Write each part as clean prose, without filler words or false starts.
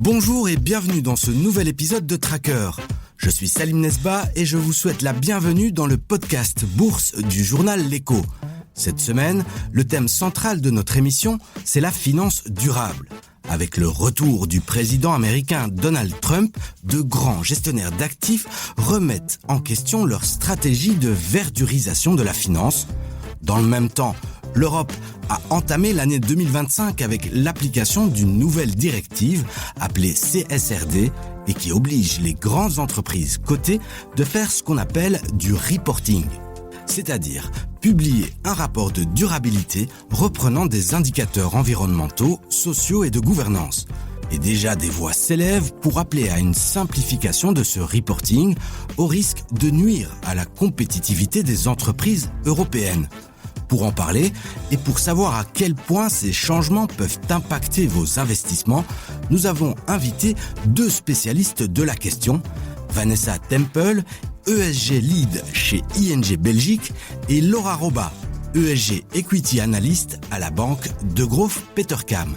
Bonjour et bienvenue dans ce nouvel épisode de Tracker. Je suis Salim Nesba et je vous souhaite la bienvenue dans le podcast Bourse du journal L'Écho. Cette semaine, le thème central de notre émission, c'est la finance durable. Avec le retour du président américain Donald Trump, de grands gestionnaires d'actifs remettent en question leur stratégie de verdurisation de la finance. Dans le même temps, l'Europe a entamé l'année 2025 avec l'application d'une nouvelle directive appelée CSRD et qui oblige les grandes entreprises cotées de faire ce qu'on appelle du reporting, c'est-à-dire publier un rapport de durabilité reprenant des indicateurs environnementaux, sociaux et de gouvernance. Et déjà des voix s'élèvent pour appeler à une simplification de ce reporting au risque de nuire à la compétitivité des entreprises européennes. Pour en parler et pour savoir à quel point ces changements peuvent impacter vos investissements, nous avons invité deux spécialistes de la question, Vanessa Temple, ESG Lead chez ING Belgique, et Laura Roba, ESG Equity Analyst à la banque Degroof Petercam.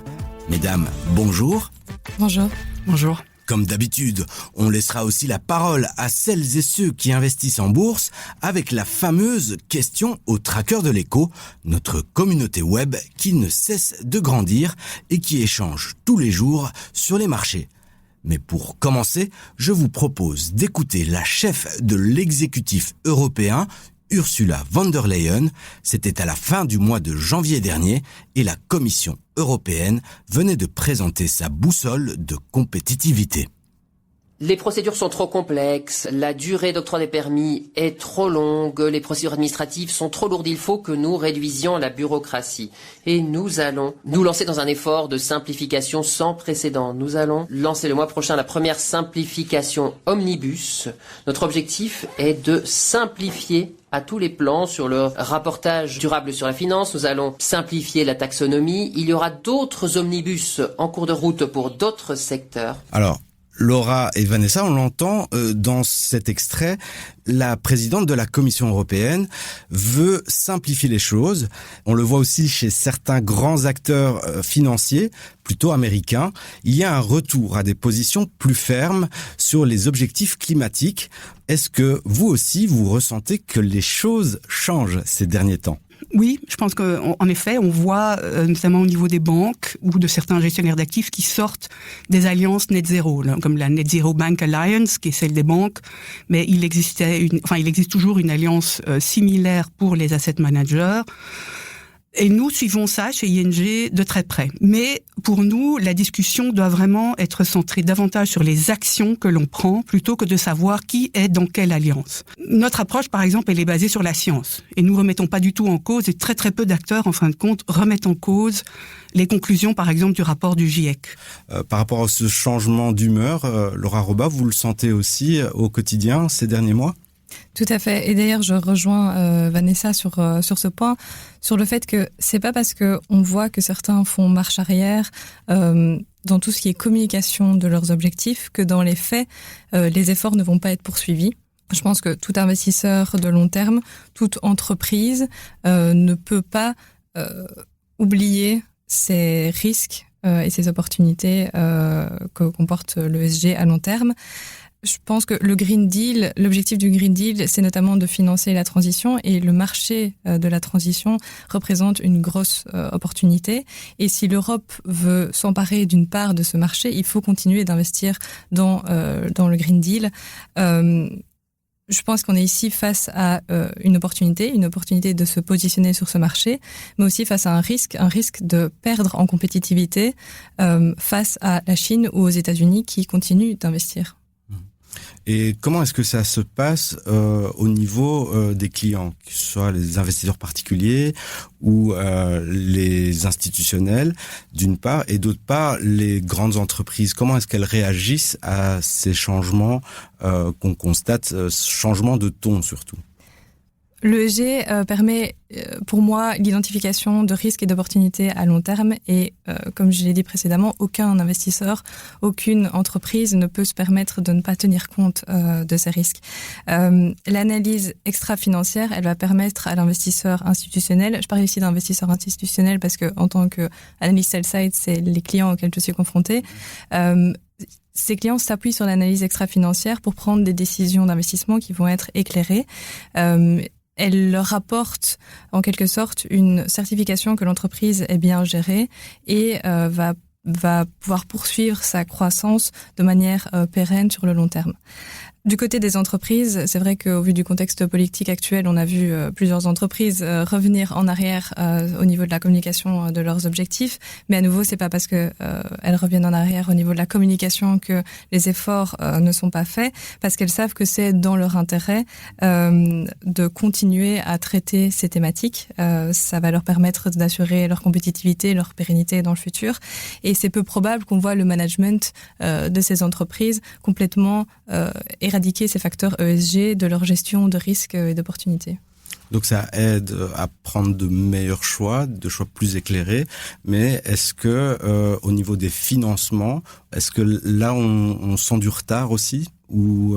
Mesdames, bonjour. Bonjour. Bonjour. Comme d'habitude, on laissera aussi la parole à celles et ceux qui investissent en bourse avec la fameuse question au tracker de l'Écho, notre communauté web qui ne cesse de grandir et qui échange tous les jours sur les marchés. Mais pour commencer, je vous propose d'écouter la chef de l'exécutif européen, Ursula von der Leyen. C'était à la fin du mois de janvier dernier et la Commission européenne venait de présenter sa boussole de compétitivité. Les procédures sont trop complexes, la durée d'octroi des permis est trop longue, les procédures administratives sont trop lourdes, il faut que nous réduisions la bureaucratie. Et nous allons nous lancer dans un effort de simplification sans précédent. Nous allons lancer le mois prochain la première simplification omnibus. Notre objectif est de simplifier à tous les plans sur le rapportage durable sur la finance. Nous allons simplifier la taxonomie. Il y aura d'autres omnibus en cours de route pour d'autres secteurs. Alors, Laura et Vanessa, on l'entend dans cet extrait, la présidente de la Commission européenne veut simplifier les choses. On le voit aussi chez certains grands acteurs financiers, plutôt américains. Il y a un retour à des positions plus fermes sur les objectifs climatiques. Est-ce que vous aussi, vous ressentez que les choses changent ces derniers temps ? Oui, je pense qu'en effet, on voit notamment au niveau des banques ou de certains gestionnaires d'actifs qui sortent des alliances net zéro, là, comme la Net Zero Bank Alliance, qui est celle des banques, mais il existe toujours une alliance similaire pour les asset managers. Et nous suivons ça chez ING de très près. Mais pour nous, la discussion doit vraiment être centrée davantage sur les actions que l'on prend plutôt que de savoir qui est dans quelle alliance. Notre approche, par exemple, elle est basée sur la science. Et nous remettons pas du tout en cause, et très très peu d'acteurs, en fin de compte, remettent en cause les conclusions, par exemple, du rapport du GIEC. Par rapport à ce changement d'humeur, Laura Roba, vous le sentez aussi au quotidien ces derniers mois ? Tout à fait. Et d'ailleurs, je rejoins Vanessa sur ce point, sur le fait que c'est pas parce que on voit que certains font marche arrière dans tout ce qui est communication de leurs objectifs que dans les faits, les efforts ne vont pas être poursuivis. Je pense que tout investisseur de long terme, toute entreprise ne peut pas oublier ces risques et ces opportunités que comporte l'ESG à long terme. Je pense que le Green Deal, l'objectif du Green Deal, c'est notamment de financer la transition et le marché de la transition représente une grosse opportunité. Et si l'Europe veut s'emparer d'une part de ce marché, il faut continuer d'investir dans le Green Deal. Je pense qu'on est ici face à une opportunité de se positionner sur ce marché, mais aussi face à un risque de perdre en compétitivité face à la Chine ou aux États-Unis qui continuent d'investir. Et comment est-ce que ça se passe au niveau des clients, que ce soit les investisseurs particuliers ou les institutionnels, d'une part, et d'autre part, les grandes entreprises? Comment est-ce qu'elles réagissent à ces changements qu'on constate, ce changement de ton surtout? L'ESG permet, pour moi, l'identification de risques et d'opportunités à long terme et, comme je l'ai dit précédemment, aucun investisseur, aucune entreprise ne peut se permettre de ne pas tenir compte de ces risques. L'analyse extra-financière, elle va permettre à l'investisseur institutionnel, je parle ici d'investisseur institutionnel parce que en tant qu'analyste sell-side, c'est les clients auxquels je suis confrontée, ces clients s'appuient sur l'analyse extra-financière pour prendre des décisions d'investissement qui vont être éclairées. Elle leur apporte en quelque sorte une certification que l'entreprise est bien gérée et va pouvoir poursuivre sa croissance de manière pérenne sur le long terme. Du côté des entreprises, c'est vrai qu'au vu du contexte politique actuel, on a vu plusieurs entreprises revenir en arrière au niveau de la communication de leurs objectifs. Mais à nouveau, c'est pas parce que elles reviennent en arrière au niveau de la communication que les efforts ne sont pas faits, parce qu'elles savent que c'est dans leur intérêt de continuer à traiter ces thématiques. Ça va leur permettre d'assurer leur compétitivité, leur pérennité dans le futur. Et c'est peu probable qu'on voit le management de ces entreprises complètement éradiquer ces facteurs ESG de leur gestion de risques et d'opportunités. Donc ça aide à prendre de meilleurs choix, de choix plus éclairés. Mais est-ce que au niveau des financements, est-ce que là on sent du retard aussi, ou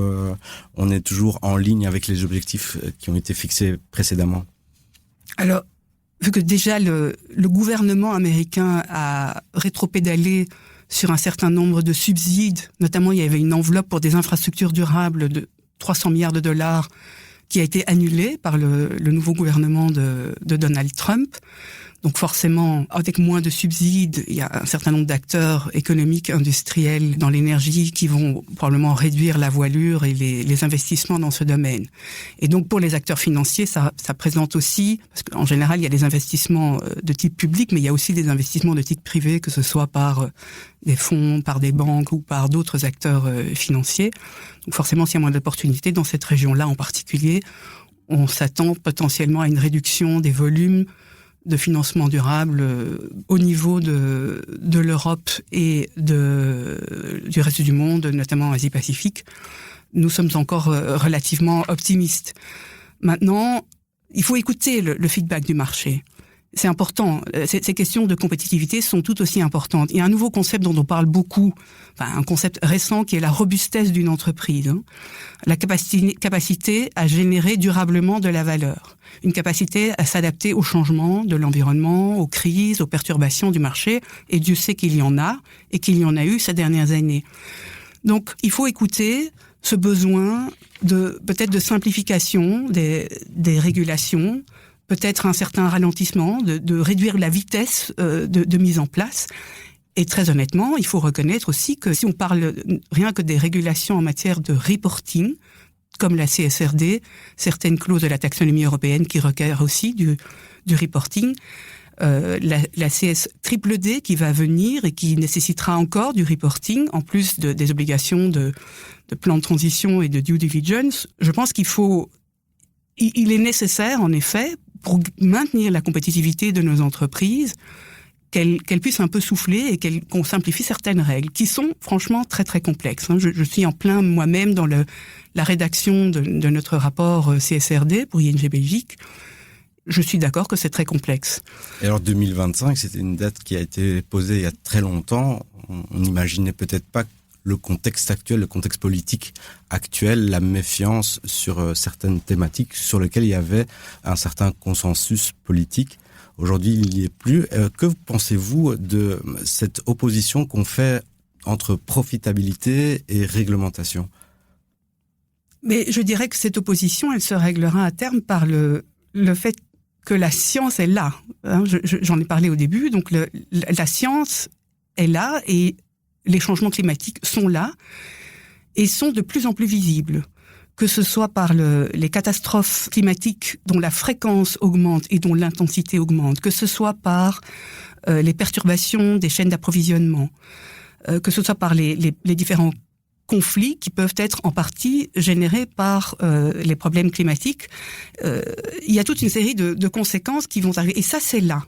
on est toujours en ligne avec les objectifs qui ont été fixés précédemment? Alors, vu que déjà le gouvernement américain a rétropédalé sur un certain nombre de subsides, notamment il y avait une enveloppe pour des infrastructures durables de 300 milliards de dollars qui a été annulée par le nouveau gouvernement de Donald Trump. Donc forcément, avec moins de subsides, il y a un certain nombre d'acteurs économiques, industriels dans l'énergie qui vont probablement réduire la voilure et les investissements dans ce domaine. Et donc pour les acteurs financiers, ça présente aussi, parce qu'en général, il y a des investissements de type public, mais il y a aussi des investissements de type privé, que ce soit par des fonds, par des banques ou par d'autres acteurs financiers. Donc forcément, s'il y a moins d'opportunités dans cette région-là en particulier, on s'attend potentiellement à une réduction des volumes de financement durable au niveau de l'Europe et du reste du monde, notamment Asie-Pacifique. Nous sommes encore relativement optimistes. Maintenant, il faut écouter le feedback du marché. C'est important. Ces questions de compétitivité sont tout aussi importantes. Il y a un nouveau concept dont on parle beaucoup, un concept récent qui est la robustesse d'une entreprise. La capacité à générer durablement de la valeur. Une capacité à s'adapter aux changements de l'environnement, aux crises, aux perturbations du marché. Et Dieu sait qu'il y en a, et qu'il y en a eu ces dernières années. Donc, il faut écouter ce besoin peut-être de simplification des régulations, peut-être un certain ralentissement, de réduire la vitesse de mise en place. Et très honnêtement, il faut reconnaître aussi que si on parle rien que des régulations en matière de reporting, comme la CSRD, certaines clauses de la taxonomie européenne qui requièrent aussi du reporting, la CS-DD qui va venir et qui nécessitera encore du reporting, en plus des obligations de plan de transition et de due diligence, je pense il est nécessaire, en effet, pour maintenir la compétitivité de nos entreprises, qu'elles puissent un peu souffler et qu'on simplifie certaines règles, qui sont franchement très très complexes. Je suis en plein moi-même dans la rédaction de notre rapport CSRD pour ING Belgique. Je suis d'accord que c'est très complexe. Et alors 2025, c'était une date qui a été posée il y a très longtemps. On n'imaginait peut-être pas le contexte actuel, le contexte politique actuel, la méfiance sur certaines thématiques sur lesquelles il y avait un certain consensus politique. Aujourd'hui, il n'y est plus. Que pensez-vous de cette opposition qu'on fait entre profitabilité et réglementation? Mais je dirais que cette opposition, elle se réglera à terme par le fait que la science est là. J'en ai parlé au début, donc la science est là et les changements climatiques sont là et sont de plus en plus visibles, que ce soit par les catastrophes climatiques dont la fréquence augmente et dont l'intensité augmente, que ce soit par les perturbations des chaînes d'approvisionnement, que ce soit par les différents conflits qui peuvent être en partie générés par les problèmes climatiques. Il y a toute une série de conséquences qui vont arriver. Et ça, c'est là.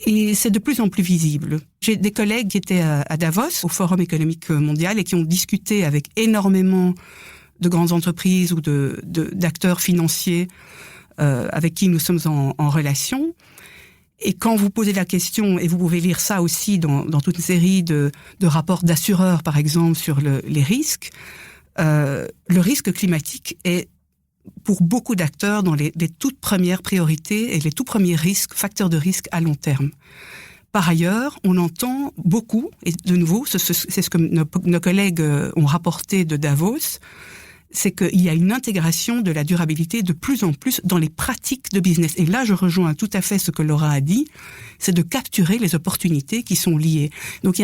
Et c'est de plus en plus visible. J'ai des collègues qui étaient à Davos, au Forum économique mondial, et qui ont discuté avec énormément de grandes entreprises ou d'acteurs financiers avec qui nous sommes en relation. Et quand vous posez la question, et vous pouvez lire ça aussi dans toute une série de rapports d'assureurs, par exemple, sur les risques, le risque climatique est pour beaucoup d'acteurs dans les toutes premières priorités et les tout premiers risques, facteurs de risque à long terme. Par ailleurs, on entend beaucoup, et de nouveau, c'est ce que nos collègues ont rapporté de Davos, c'est qu'il y a une intégration de la durabilité de plus en plus dans les pratiques de business. Et là, je rejoins tout à fait ce que Laura a dit, c'est de capturer les opportunités qui sont liées. Donc,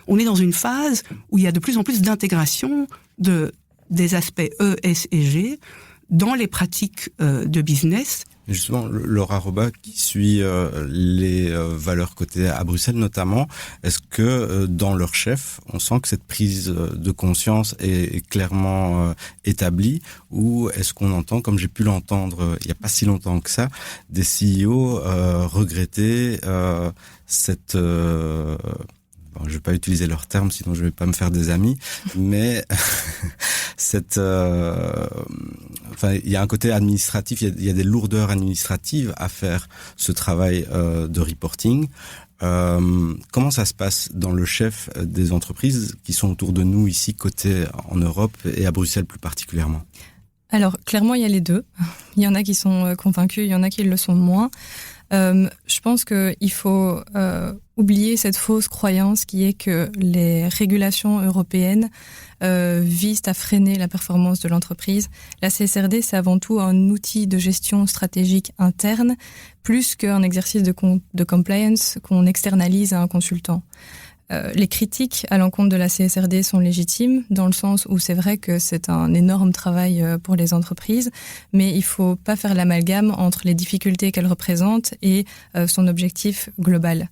on est dans une phase où il y a de plus en plus d'intégration des aspects E, S et G dans les pratiques de business. Justement, Laura Roba, qui suit les valeurs cotées à Bruxelles notamment, est-ce que dans leur chef, on sent que cette prise de conscience est clairement établie, ou est-ce qu'on entend, comme j'ai pu l'entendre il n'y a pas si longtemps que ça, des CEO regretter cette... Bon, je vais pas utiliser leurs termes, sinon je vais pas me faire des amis, mais enfin, il y a un côté administratif, il y a des lourdeurs administratives à faire ce travail de reporting. Comment ça se passe dans le chef des entreprises qui sont autour de nous ici, côté en Europe et à Bruxelles plus particulièrement? Alors, clairement, il y a les deux. Il y en a qui sont convaincus, il y en a qui le sont moins. Je pense qu'il faut oublier cette fausse croyance qui est que les régulations européennes visent à freiner la performance de l'entreprise. La CSRD, c'est avant tout un outil de gestion stratégique interne, plus qu'un exercice de compliance qu'on externalise à un consultant. Les critiques à l'encontre de la CSRD sont légitimes, dans le sens où c'est vrai que c'est un énorme travail pour les entreprises, mais il faut pas faire l'amalgame entre les difficultés qu'elle représente et son objectif global.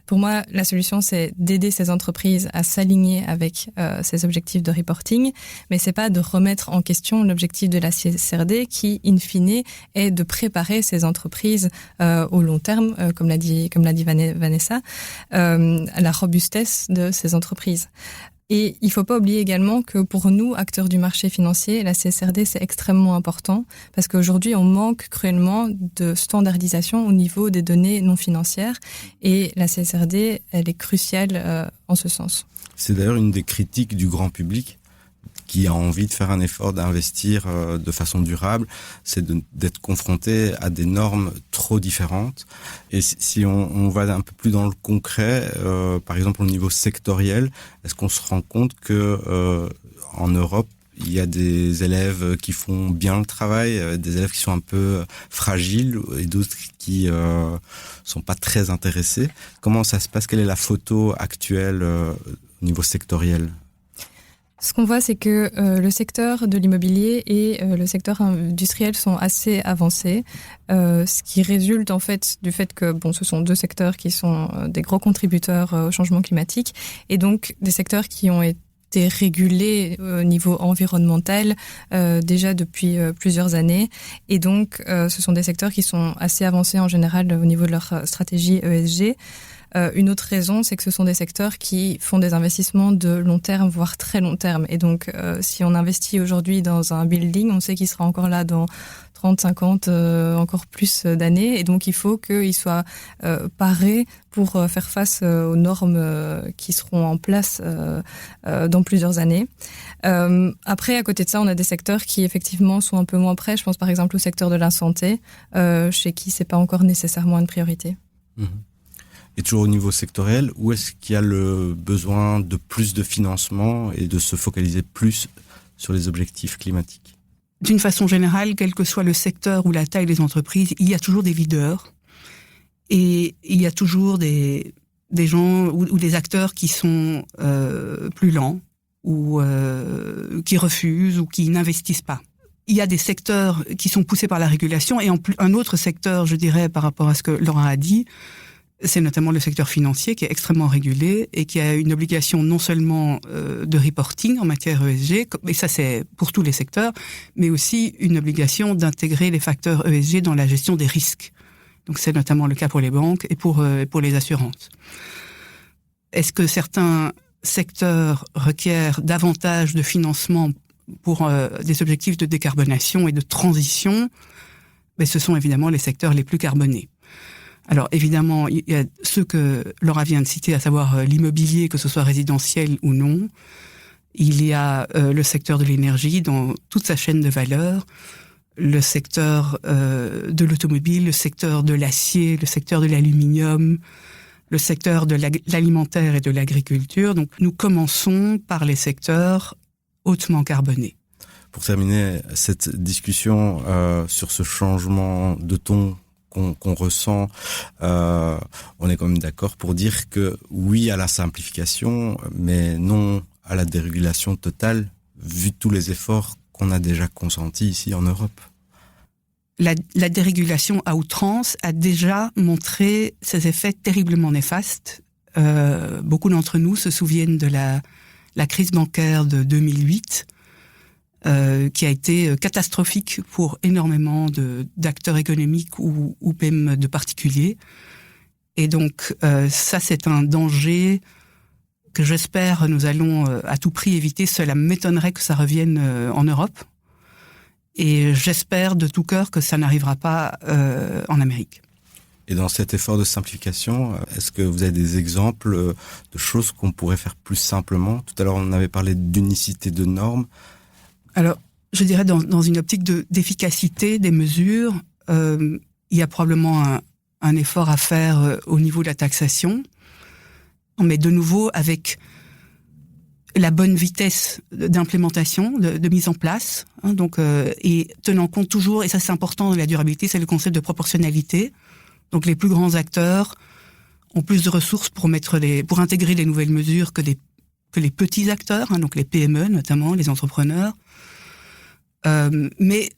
Pour moi, la solution, c'est d'aider ces entreprises à s'aligner avec ces objectifs de reporting, mais c'est pas de remettre en question l'objectif de la CSRD qui, in fine, est de préparer ces entreprises au long terme, comme l'a dit Vanessa, à la robustesse de ces entreprises. Et il ne faut pas oublier également que pour nous, acteurs du marché financier, la CSRD, c'est extrêmement important parce qu'aujourd'hui, on manque cruellement de standardisation au niveau des données non financières et la CSRD, elle est cruciale en ce sens. C'est d'ailleurs une des critiques du grand public qui a envie de faire un effort d'investir de façon durable, c'est d'être confronté à des normes trop différentes. Et si on va un peu plus dans le concret, par exemple au niveau sectoriel, est-ce qu'on se rend compte que en Europe, il y a des élèves qui font bien le travail, des élèves qui sont un peu fragiles et d'autres qui sont pas très intéressés. Comment ça se passe? Quelle est la photo actuelle au niveau sectoriel? Ce qu'on voit, c'est que le secteur de l'immobilier et le secteur industriel sont assez avancés, ce qui résulte en fait du fait que ce sont deux secteurs qui sont des gros contributeurs au changement climatique et donc des secteurs qui ont été régulés au niveau environnemental déjà depuis plusieurs années et donc ce sont des secteurs qui sont assez avancés en général au niveau de leur stratégie ESG. Une autre raison, c'est que ce sont des secteurs qui font des investissements de long terme, voire très long terme. Et donc, si on investit aujourd'hui dans un building, on sait qu'il sera encore là dans 30, 50, encore plus d'années. Et donc, il faut qu'il soit paré pour faire face aux normes qui seront en place dans plusieurs années. Après, à côté de ça, on a des secteurs qui, effectivement, sont un peu moins près. Je pense, par exemple, au secteur de la santé, chez qui c'est pas encore nécessairement une priorité. Mmh. Et toujours au niveau sectoriel, où est-ce qu'il y a le besoin de plus de financement et de se focaliser plus sur les objectifs climatiques? D'une façon générale, quel que soit le secteur ou la taille des entreprises, il y a toujours des leaders et il y a toujours des gens ou des acteurs qui sont plus lents ou qui refusent ou qui n'investissent pas. Il y a des secteurs qui sont poussés par la régulation et un autre secteur, je dirais, par rapport à ce que Laura a dit, c'est notamment le secteur financier qui est extrêmement régulé et qui a une obligation non seulement de reporting en matière ESG, et ça c'est pour tous les secteurs, mais aussi une obligation d'intégrer les facteurs ESG dans la gestion des risques. Donc c'est notamment le cas pour les banques et pour les assurances. Est-ce que certains secteurs requièrent davantage de financement pour des objectifs de décarbonation et de transition? Mais ce sont évidemment les secteurs les plus carbonés. Alors évidemment, il y a ceux que Laura vient de citer, à savoir l'immobilier, que ce soit résidentiel ou non. Il y a le secteur de l'énergie dans toute sa chaîne de valeur, le secteur de l'automobile, le secteur de l'acier, le secteur de l'aluminium, le secteur de l'alimentaire et de l'agriculture. Donc nous commençons par les secteurs hautement carbonés. Pour terminer cette discussion sur ce changement de ton qu'on ressent, on est quand même d'accord pour dire que oui à la simplification, mais non à la dérégulation totale, vu tous les efforts qu'on a déjà consentis ici en Europe. La dérégulation à outrance a déjà montré ses effets terriblement néfastes. Beaucoup d'entre nous se souviennent de la crise bancaire de 2008, qui a été catastrophique pour énormément d'acteurs économiques ou même de particuliers. Et donc ça, c'est un danger que j'espère nous allons à tout prix éviter. Cela m'étonnerait que ça revienne en Europe. Et j'espère de tout cœur que ça n'arrivera pas en Amérique. Et dans cet effort de simplification, est-ce que vous avez des exemples de choses qu'on pourrait faire plus simplement ? Tout à l'heure, on avait parlé d'unicité de normes. Alors, je dirais dans une optique d'efficacité des mesures, il y a probablement un effort à faire au niveau de la taxation, mais de nouveau avec la bonne vitesse d'implémentation, de mise en place, donc et tenant compte toujours, et ça c'est important dans la durabilité, c'est le concept de proportionnalité. Donc les plus grands acteurs ont plus de ressources pour intégrer les nouvelles mesures que les petits acteurs, donc les PME notamment, les entrepreneurs. Mais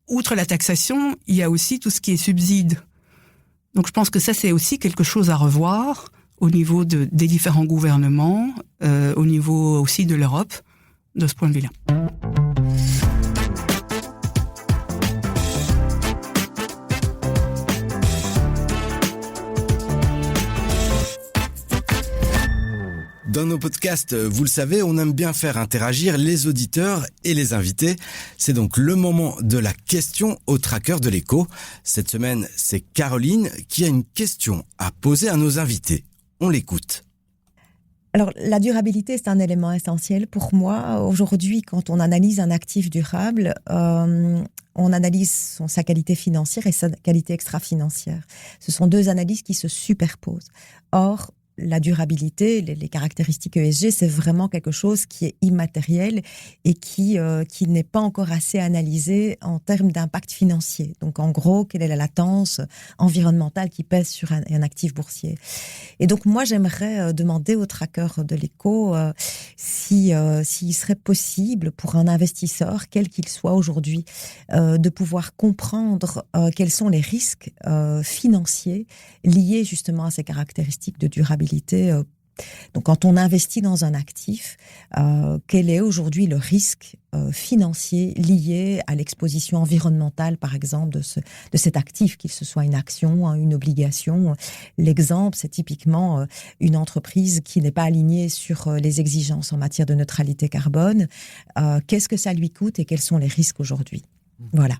outre la taxation, il y a aussi tout ce qui est subside. Donc je pense que ça c'est aussi quelque chose à revoir au niveau des différents gouvernements, au niveau aussi de l'Europe, de ce point de vue-là. Dans nos podcasts, vous le savez, on aime bien faire interagir les auditeurs et les invités. C'est donc le moment de la question au tracker de l'écho. Cette semaine, c'est Caroline qui a une question à poser à nos invités. On l'écoute. Alors, la durabilité, c'est un élément essentiel pour moi. Aujourd'hui, quand on analyse un actif durable, on analyse sa qualité financière et sa qualité extra-financière. Ce sont deux analyses qui se superposent. Or, la durabilité, les caractéristiques ESG, c'est vraiment quelque chose qui est immatériel et qui n'est pas encore assez analysé en termes d'impact financier. Donc, en gros, quelle est la latence environnementale qui pèse sur un actif boursier? Et donc, moi, j'aimerais demander au tracker de l'écho s'il serait possible pour un investisseur, quel qu'il soit aujourd'hui, de pouvoir comprendre quels sont les risques financiers liés justement à ces caractéristiques de durabilité. Donc, quand on investit dans un actif, quel est aujourd'hui le risque financier lié à l'exposition environnementale, par exemple, de cet actif, qu'il se soit une action, une obligation. L'exemple, c'est typiquement une entreprise qui n'est pas alignée sur les exigences en matière de neutralité carbone. Qu'est-ce que ça lui coûte et quels sont les risques aujourd'hui? Voilà.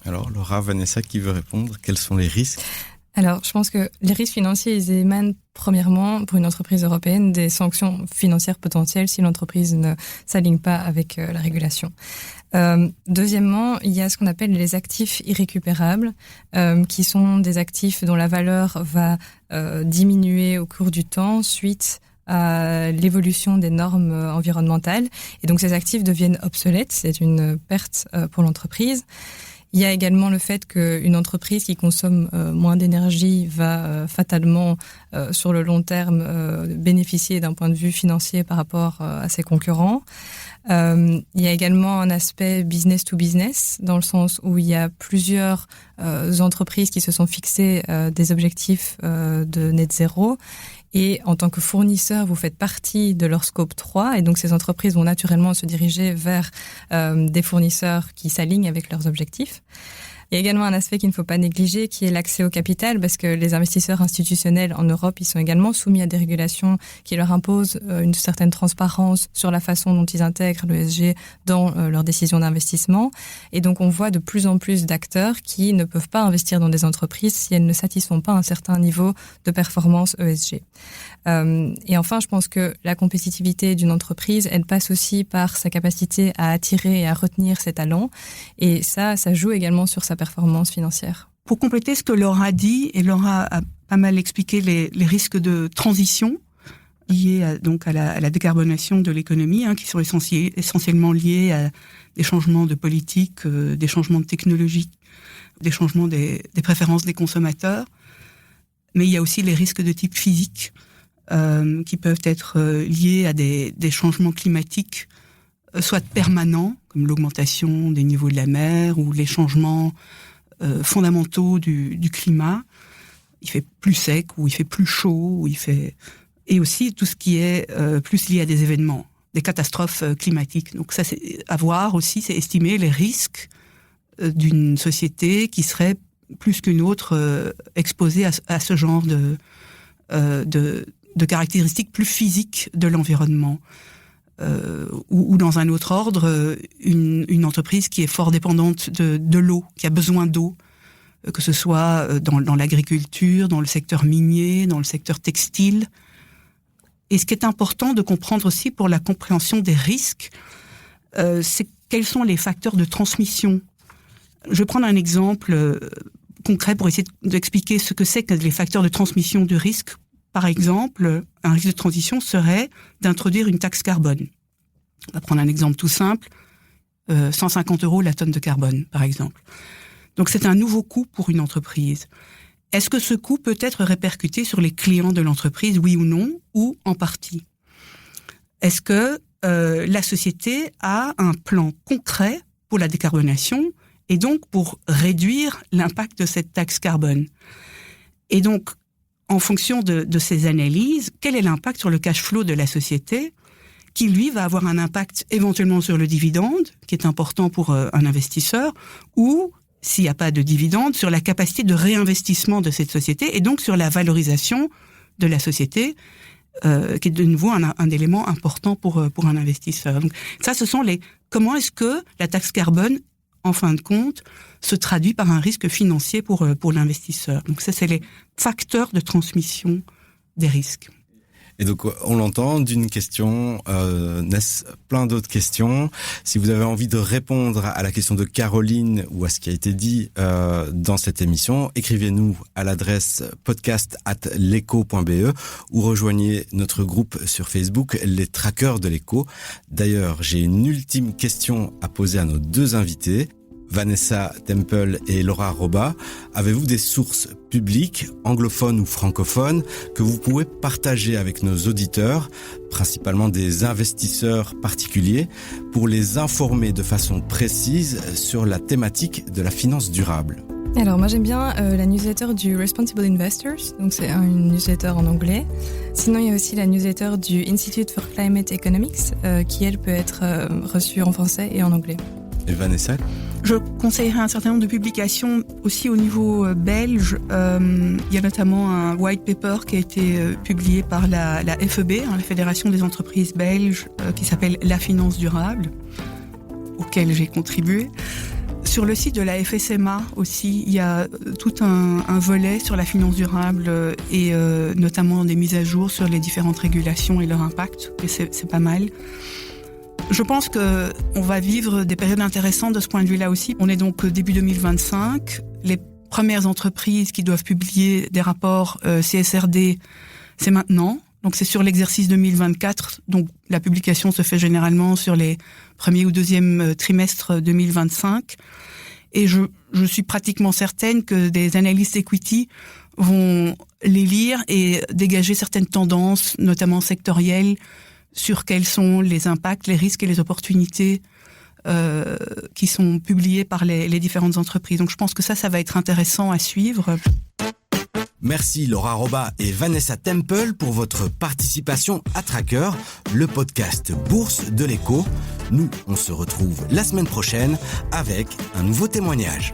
Alors, Laura, Vanessa, qui veut répondre? Quels sont les risques? Alors, je pense que les risques financiers, ils émanent premièrement, pour une entreprise européenne, des sanctions financières potentielles si l'entreprise ne s'aligne pas avec la régulation. Deuxièmement, il y a ce qu'on appelle les actifs irrécupérables, qui sont des actifs dont la valeur va diminuer au cours du temps suite à l'évolution des normes environnementales. Et donc, ces actifs deviennent obsolètes. C'est une perte pour l'entreprise. Il y a également le fait qu'une entreprise qui consomme moins d'énergie va fatalement, sur le long terme, bénéficier d'un point de vue financier par rapport à ses concurrents. Il y a également un aspect business to business, dans le sens où il y a plusieurs entreprises qui se sont fixées des objectifs de net zéro. Et en tant que fournisseur, vous faites partie de leur scope 3 et donc ces entreprises vont naturellement se diriger vers des fournisseurs qui s'alignent avec leurs objectifs. Il y a également un aspect qu'il ne faut pas négliger qui est l'accès au capital parce que les investisseurs institutionnels en Europe, ils sont également soumis à des régulations qui leur imposent une certaine transparence sur la façon dont ils intègrent l'ESG dans leurs décisions d'investissement. Et donc on voit de plus en plus d'acteurs qui ne peuvent pas investir dans des entreprises si elles ne satisfont pas un certain niveau de performance ESG. Et enfin, je pense que la compétitivité d'une entreprise, elle passe aussi par sa capacité à attirer et à retenir ses talents. Et ça joue également sur sa performance financière. Pour compléter ce que Laura a dit, et Laura a pas mal expliqué les risques de transition liés à la décarbonation de l'économie, qui sont essentiellement liés à des changements de politique, des changements de technologie, des changements des préférences des consommateurs. Mais il y a aussi les risques de type physique qui peuvent être liés à des changements climatiques, soit permanents, comme l'augmentation des niveaux de la mer ou les changements fondamentaux du climat. Il fait plus sec ou il fait plus chaud, et aussi tout ce qui est plus lié à des événements, des catastrophes climatiques. Donc ça, c'est à voir aussi, c'est estimer les risques d'une société qui serait plus qu'une autre exposée à ce genre de caractéristiques plus physiques de l'environnement. Ou dans un autre ordre, une entreprise qui est fort dépendante de l'eau, qui a besoin d'eau, que ce soit dans l'agriculture, dans le secteur minier, dans le secteur textile. Et ce qui est important de comprendre aussi pour la compréhension des risques, c'est quels sont les facteurs de transmission. Je vais prendre un exemple concret pour essayer d'expliquer ce que c'est que les facteurs de transmission du risque. Par exemple, un risque de transition serait d'introduire une taxe carbone. On va prendre un exemple tout simple, 150 € la tonne de carbone, par exemple. Donc c'est un nouveau coût pour une entreprise. Est-ce que ce coût peut être répercuté sur les clients de l'entreprise, oui ou non, ou en partie? Est-ce que la société a un plan concret pour la décarbonation et donc pour réduire l'impact de cette taxe carbone? Et donc, en fonction de ces analyses, quel est l'impact sur le cash flow de la société qui, lui, va avoir un impact éventuellement sur le dividende, qui est important pour un investisseur, ou s'il n'y a pas de dividende, sur la capacité de réinvestissement de cette société et donc sur la valorisation de la société, qui est de nouveau un élément important pour un investisseur. Donc ça, ce sont comment est-ce que la taxe carbone, en fin de compte, se traduit par un risque financier pour l'investisseur. Donc ça, c'est les facteurs de transmission des risques. Et donc, on l'entend, d'une question naissent plein d'autres questions. Si vous avez envie de répondre à la question de Caroline ou à ce qui a été dit dans cette émission, écrivez-nous à l'adresse podcast@leco.be ou rejoignez notre groupe sur Facebook, les Traqueurs de l'Éco. D'ailleurs, j'ai une ultime question à poser à nos deux invités. Vanessa Temple et Laura Roba, avez-vous des sources publiques, anglophones ou francophones, que vous pouvez partager avec nos auditeurs, principalement des investisseurs particuliers, pour les informer de façon précise sur la thématique de la finance durable? Alors moi j'aime bien la newsletter du Responsible Investors, donc c'est une newsletter en anglais. Sinon il y a aussi la newsletter du Institute for Climate Economics, qui elle peut être reçue en français et en anglais. Et Vanessa? Je conseillerais un certain nombre de publications aussi au niveau belge. Il y a notamment un white paper qui a été publié par la FEB, la Fédération des entreprises belges, qui s'appelle La finance durable, auquel j'ai contribué. Sur le site de la FSMA aussi, il y a tout un volet sur la finance durable et notamment des mises à jour sur les différentes régulations et leur impact, et c'est pas mal. Je pense qu'on va vivre des périodes intéressantes de ce point de vue-là aussi. On est donc début 2025. Les premières entreprises qui doivent publier des rapports CSRD, c'est maintenant. Donc c'est sur l'exercice 2024. Donc la publication se fait généralement sur les premiers ou deuxièmes trimestres 2025. Et je suis pratiquement certaine que des analystes equity vont les lire et dégager certaines tendances, notamment sectorielles, sur quels sont les impacts, les risques et les opportunités qui sont publiés par les différentes entreprises. Donc je pense que ça va être intéressant à suivre. Merci Laura Roba et Vanessa Temple pour votre participation à Tracker, le podcast Bourse de l'Éco. Nous, on se retrouve la semaine prochaine avec un nouveau témoignage.